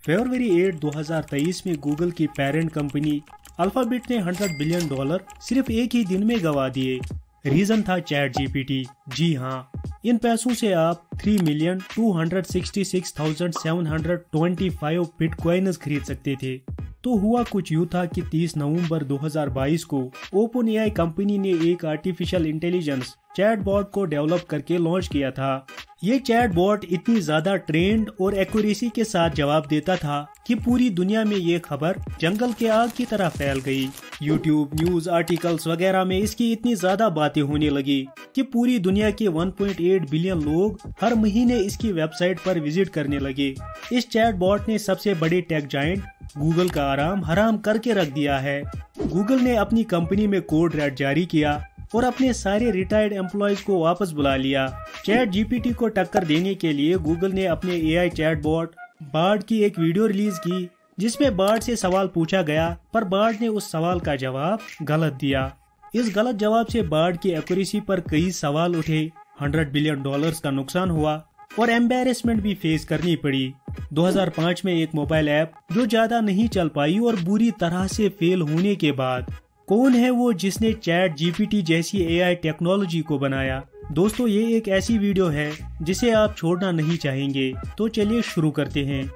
फरवरी 8, 2023 में गूगल की parent company alphabet ने $100 बिलियन सिर्फ एक ही दिन में गंवा दिए। रीजन था चैट जीपीटी। जी हाँ, इन पैसों से आप 3,266,725 बिटकॉइन्स खरीद सकते थे। तो हुआ कुछ यूँ था कि 30 नवंबर 2022 को ओपन एआई कंपनी ने एक आर्टिफिशियल इंटेलिजेंस चैटबॉट को डेवलप करके लॉन्च किया था। ये चैटबॉट इतनी ज्यादा ट्रेंड और एक्यूरेसी के साथ जवाब देता था कि पूरी दुनिया में ये खबर जंगल के आग की तरह फैल गई। यूट्यूब, न्यूज आर्टिकल्स वगैरह में इसकी इतनी ज्यादा बातें होने लगी कि पूरी दुनिया के 1.8 बिलियन लोग हर महीने इसकी वेबसाइट पर विजिट करने लगे। इस चैटबॉट ने सबसे बड़े टेक जायंट गूगल का आराम हराम करके रख दिया है। गूगल ने अपनी कंपनी में कोड रेड जारी किया और अपने सारे रिटायर्ड एम्प्लॉयज को वापस बुला लिया। चैट जीपीटी को टक्कर देने के लिए गूगल ने अपने एआई चैटबॉट बार्ड की एक वीडियो रिलीज की, जिसमें बार्ड से सवाल पूछा गया, पर बार्ड ने उस सवाल का जवाब गलत दिया। इस गलत जवाब से बार्ड की एक्यूरेसी पर कई सवाल उठे, $100 बिलियन का नुकसान हुआ और एम्बैरेसमेंट भी फेस करनी पड़ी। 2005 में एक मोबाइल ऐप जो ज्यादा नहीं चल पाई और बुरी तरह से फेल होने के बाद कौन है वो जिसने चैट जीपीटी जैसी एआई टेक्नोलॉजी को बनाया। दोस्तों, ये एक ऐसी वीडियो है जिसे आप छोड़ना नहीं चाहेंगे। तो चलिए शुरू करते हैं।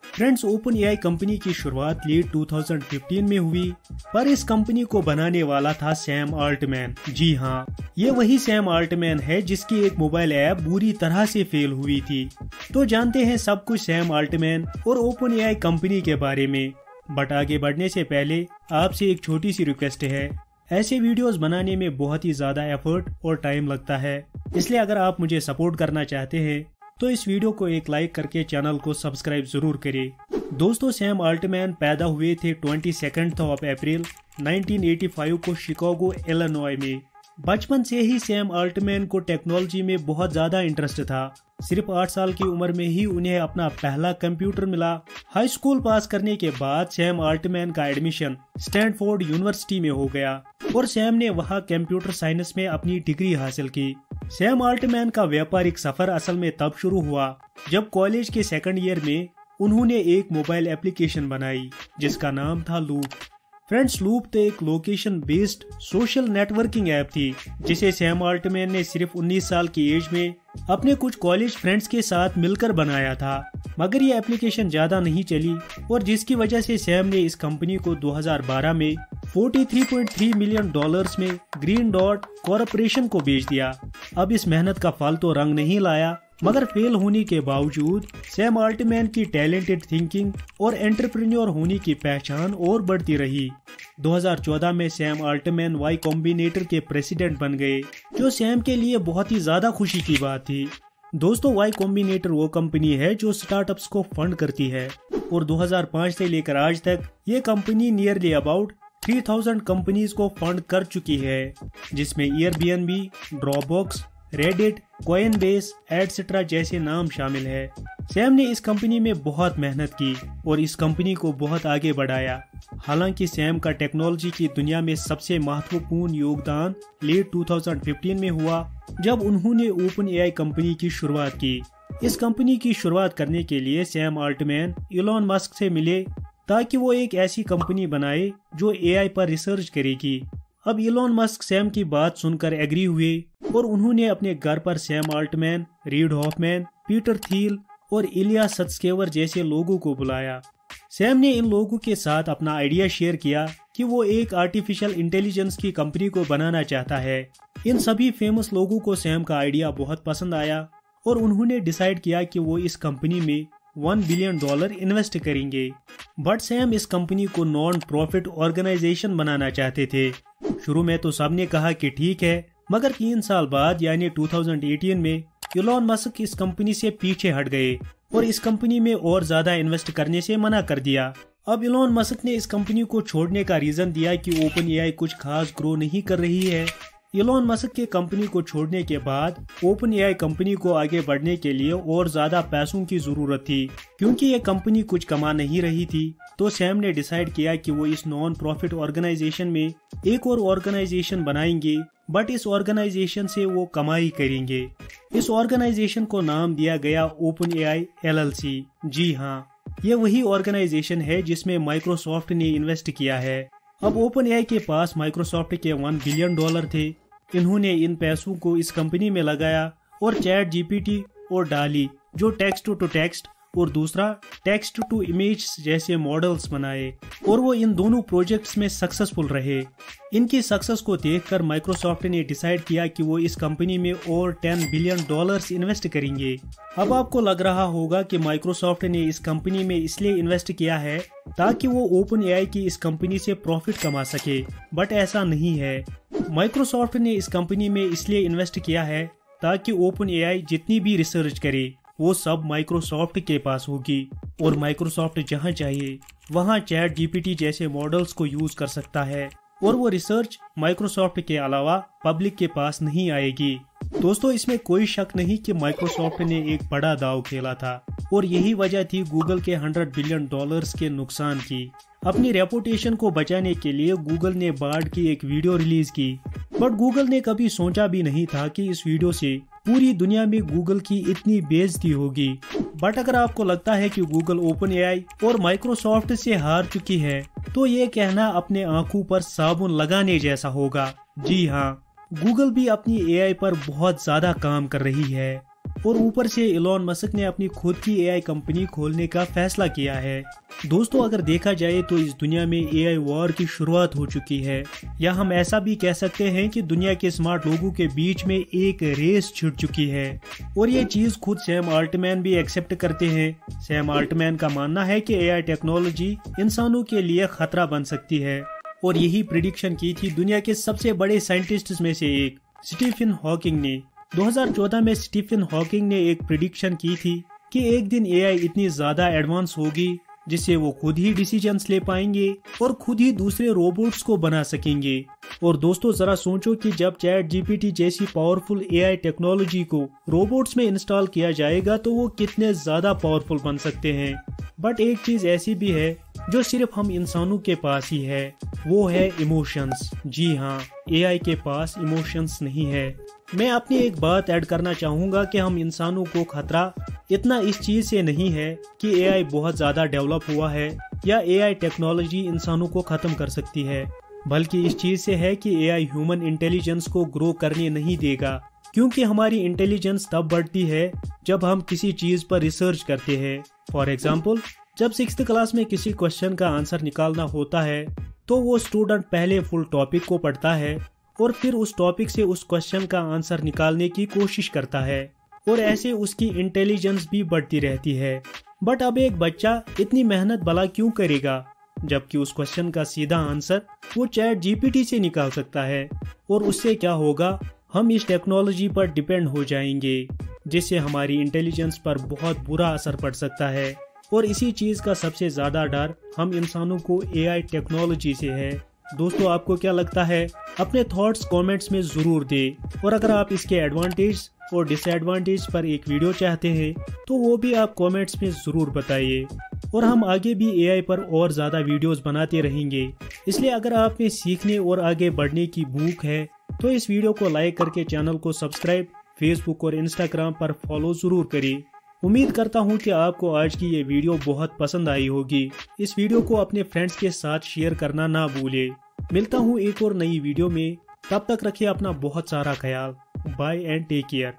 फ्रेंड्स, ओपन एआई कंपनी की शुरुआत लेट 2015 में हुई, पर इस कंपनी को बनाने वाला था सैम अल्टमैन। जी हाँ, ये वही सैम अल्टमैन है जिसकी एक मोबाइल ऐप बुरी तरह से फेल हुई थी। तो जानते हैं सब कुछ सैम अल्टमैन और ओपन एआई कंपनी के बारे में। बट आगे बढ़ने से पहले आपसे एक छोटी सी रिक्वेस्ट है। ऐसे वीडियोस बनाने में बहुत ही ज्यादा एफर्ट और टाइम लगता है, इसलिए अगर आप मुझे सपोर्ट करना चाहते हैं तो इस वीडियो को एक लाइक करके चैनल को सब्सक्राइब जरूर करें। दोस्तों, सैम अल्टमैन पैदा हुए थे 22 अप्रैल 1985 को शिकागो, इलिनॉय में। बचपन से ही सैम अल्टमैन को टेक्नोलॉजी में बहुत ज्यादा इंटरेस्ट था। सिर्फ 8 साल की उम्र में ही उन्हें अपना पहला कंप्यूटर मिला। हाई स्कूल पास करने के बाद सैम अल्टमैन का एडमिशन स्टैनफोर्ड यूनिवर्सिटी में हो गया और सैम ने वहां कंप्यूटर साइंस में अपनी डिग्री हासिल की। सैम अल्टमैन का व्यापारिक सफर असल में तब शुरू हुआ जब कॉलेज के सेकंड ईयर में उन्होंने एक मोबाइल एप्लीकेशन बनाई जिसका नाम था लूप। फ्रेंड्स, लूप तो एक location based social networking app थी जिसे सैम अल्टमैन ने सिर्फ 19 साल की एज में अपने कुछ कॉलेज फ्रेंड्स के साथ मिलकर बनाया था। मगर ये एप्लीकेशन ज्यादा नहीं चली और जिसकी वजह से सैम ने इस कंपनी को 2012 में $43.3 मिलियन में ग्रीन डॉट कॉरपोरेशन को बेच दिया। अब इस मेहनत का फल तो रंग नहीं लाया, मगर फेल होने के बावजूद सैम अल्टमैन की टैलेंटेड थिंकिंग और एंटरप्रेन्योर होने की पहचान और बढ़ती रही। 2014 में सैम अल्टमैन वाई कॉम्बिनेटर के प्रेसिडेंट बन गए, जो सैम के लिए बहुत ही ज्यादा खुशी की बात थी। दोस्तों, वाई कॉम्बिनेटर वो कंपनी है जो स्टार्टअप्स को फंड करती है और 2005 से लेकर आज तक ये कंपनी नियरली अबाउट 3000 कंपनीज को फंड कर चुकी है, जिसमें Airbnb, Dropbox, Reddit, Coinbase etcetera जैसे नाम शामिल है। सैम ने इस कंपनी में बहुत मेहनत की और इस कंपनी को बहुत आगे बढ़ाया। हालांकि सैम का टेक्नोलॉजी की दुनिया में सबसे महत्वपूर्ण योगदान लेट 2015 में हुआ जब उन्होंने ओपन एआई कंपनी की शुरुआत की। इस कंपनी की शुरुआत करने के लिए सैम अल्टमैन इलॉन मस्क से मिले ताकि वो एक ऐसी कंपनी बनाए जो एआई पर रिसर्च करेगी। अब इलॉन मस्क सैम की बात सुनकर एग्री हुए और उन्होंने अपने घर पर Sam Altman, Reid Hoffman, Peter Thiel और इलिया सत्स्केवर जैसे लोगों को बुलाया। सैम ने इन लोगों के साथ अपना आइडिया शेयर किया कि वो एक आर्टिफिशियल इंटेलिजेंस की कंपनी को बनाना चाहता है। इन सभी फेमस लोगों को सैम का आइडिया बहुत पसंद आया और उन्होंने डिसाइड किया कि वो इस कंपनी में $1 बिलियन इन्वेस्ट करेंगे। बट सैम इस कंपनी को नॉन प्रॉफिट ऑर्गेनाइजेशन बनाना चाहते थे। शुरू में तो सबने कहा कि ठीक है, मगर 3 साल बाद यानी 2018 में इलॉन मस्क इस कंपनी से पीछे हट गए और इस कंपनी में और ज्यादा इन्वेस्ट करने से मना कर दिया। अब इलॉन मस्क ने इस कंपनी को छोड़ने का रीजन दिया कि ओपन एआई कुछ खास ग्रो नहीं कर रही है। इलॉन मस्क के कंपनी को छोड़ने के बाद ओपन एआई कंपनी को आगे बढ़ने के लिए और ज्यादा पैसों की जरूरत थी, क्योंकि ये कंपनी कुछ कमा नहीं रही थी। तो सैम ने डिसाइड किया कि वो इस नॉन प्रॉफिट ऑर्गेनाइजेशन में एक और ऑर्गेनाइजेशन बनाएंगे, बट इस ऑर्गेनाइजेशन से वो कमाई करेंगे। इस ऑर्गेनाइजेशन को नाम दिया गया ओपन एआई LLC। जी हाँ, ये वही ऑर्गेनाइजेशन है जिसमें माइक्रोसॉफ्ट ने इन्वेस्ट किया है। अब OpenAI के पास माइक्रोसॉफ्ट के $1 बिलियन थे। इन्होंने इन पैसों को इस कंपनी में लगाया और ChatGPT और DALL-E जो टेक्स्ट टू टेक्स्ट और दूसरा टेक्स्ट टू इमेज जैसे मॉडल्स बनाए और वो इन दोनों प्रोजेक्ट्स में सक्सेसफुल रहे। इनकी सक्सेस को देखकर माइक्रोसॉफ्ट ने डिसाइड किया कि वो इस कंपनी में और $10 बिलियन इन्वेस्ट करेंगे। अब आपको लग रहा होगा कि माइक्रोसॉफ्ट ने इस कंपनी में इसलिए इन्वेस्ट किया है ताकि वो OpenAI की इस कंपनी से प्रॉफिट कमा सके, बट ऐसा नहीं है। माइक्रोसॉफ्ट ने इस कंपनी में इसलिए इन्वेस्ट किया है ताकि OpenAI जितनी भी रिसर्च करे वो सब माइक्रोसॉफ्ट के पास होगी और माइक्रोसॉफ्ट जहां चाहिए वहां ChatGPT जैसे मॉडल्स को यूज कर सकता है और वो रिसर्च माइक्रोसॉफ्ट के अलावा पब्लिक के पास नहीं आएगी। दोस्तों, इसमें कोई शक नहीं कि माइक्रोसॉफ्ट ने एक बड़ा दांव खेला था और यही वजह थी गूगल के $100 बिलियन के नुकसान की। अपनी रेपुटेशन को बचाने के लिए गूगल ने बार्ड की एक वीडियो रिलीज की, बट गूगल ने कभी सोचा भी नहीं था कि इस वीडियो से पूरी दुनिया में गूगल की इतनी बेइज्जती होगी। बट अगर आपको लगता है कि गूगल OpenAI और माइक्रोसॉफ्ट से हार चुकी है तो ये कहना अपने आंखों पर साबुन लगाने जैसा होगा। जी हाँ, गूगल भी अपनी AI पर बहुत ज्यादा काम कर रही है और ऊपर से इलॉन मस्क ने अपनी खुद की AI कंपनी खोलने का फैसला किया है। दोस्तों, अगर देखा जाए तो इस दुनिया में AI वॉर की शुरुआत हो चुकी है, या हम ऐसा भी कह सकते हैं कि दुनिया के स्मार्ट लोगों के बीच में एक रेस छिड़ चुकी है और ये चीज खुद सैम अल्टमैन भी एक्सेप्ट करते हैं। सैम अल्टमैन का मानना है कि AI टेक्नोलॉजी इंसानों के लिए खतरा बन सकती है और यही प्रिडिक्शन की थी दुनिया के सबसे बड़े साइंटिस्ट में से एक स्टीफन हॉकिंग ने। 2014 में स्टीफन हॉकिंग ने एक प्रिडिक्शन की थी कि एक दिन AI इतनी ज्यादा एडवांस होगी जिससे वो खुद ही डिसीजंस ले पाएंगे और खुद ही दूसरे रोबोट्स को बना सकेंगे। और दोस्तों, जरा सोचो कि जब ChatGPT जैसी पावरफुल AI टेक्नोलॉजी को रोबोट्स में इंस्टॉल किया जाएगा तो वो कितने ज्यादा पावरफुल बन सकते हैं। बट एक चीज ऐसी भी है जो सिर्फ हम इंसानों के पास ही है, वो है इमोशंस। जी हाँ, AI के पास इमोशंस नहीं है। मैं अपनी एक बात ऐड करना चाहूंगा कि हम इंसानों को खतरा इतना इस चीज से नहीं है कि AI बहुत ज्यादा डेवलप हुआ है या AI टेक्नोलॉजी इंसानों को खत्म कर सकती है, बल्कि इस चीज से है कि AI ह्यूमन इंटेलिजेंस को ग्रो करने नहीं देगा, क्योंकि हमारी इंटेलिजेंस तब बढ़ती है जब हम किसी चीज पर रिसर्च करते हैं। फॉर एग्जाम्पल, जब 6th क्लास में किसी क्वेश्चन का आंसर निकालना होता है तो वो स्टूडेंट पहले फुल टॉपिक को पढ़ता है और फिर उस टॉपिक से उस क्वेश्चन का आंसर निकालने की कोशिश करता है और ऐसे उसकी इंटेलिजेंस भी बढ़ती रहती है। बट अब एक बच्चा इतनी मेहनत भला क्यों करेगा जबकि उस क्वेश्चन का सीधा आंसर वो ChatGPT से निकाल सकता है। और उससे क्या होगा, हम इस टेक्नोलॉजी पर डिपेंड हो जाएंगे जिससे हमारी इंटेलिजेंस पर बहुत बुरा असर पड़ सकता है। और इसी चीज का सबसे ज्यादा डर हम इंसानों को AI टेक्नोलॉजी से है। दोस्तों, आपको क्या लगता है? अपने थॉट्स कमेंट्स में जरूर दें और अगर आप इसके एडवांटेज और डिसएडवांटेज पर एक वीडियो चाहते हैं तो वो भी आप कमेंट्स में जरूर बताइए। और हम आगे भी AI पर और ज्यादा वीडियोस बनाते रहेंगे, इसलिए अगर आप में सीखने और आगे बढ़ने की भूख है तो इस वीडियो को लाइक करके चैनल को सब्सक्राइब, फेसबुक और इंस्टाग्राम पर फॉलो जरूर करिए। उम्मीद करता हूँ कि आपको आज की ये वीडियो बहुत पसंद आई होगी। इस वीडियो को अपने फ्रेंड्स के साथ शेयर करना ना भूले। मिलता हूँ एक और नई वीडियो में, तब तक रखिए अपना बहुत सारा ख्याल। Bye and take care.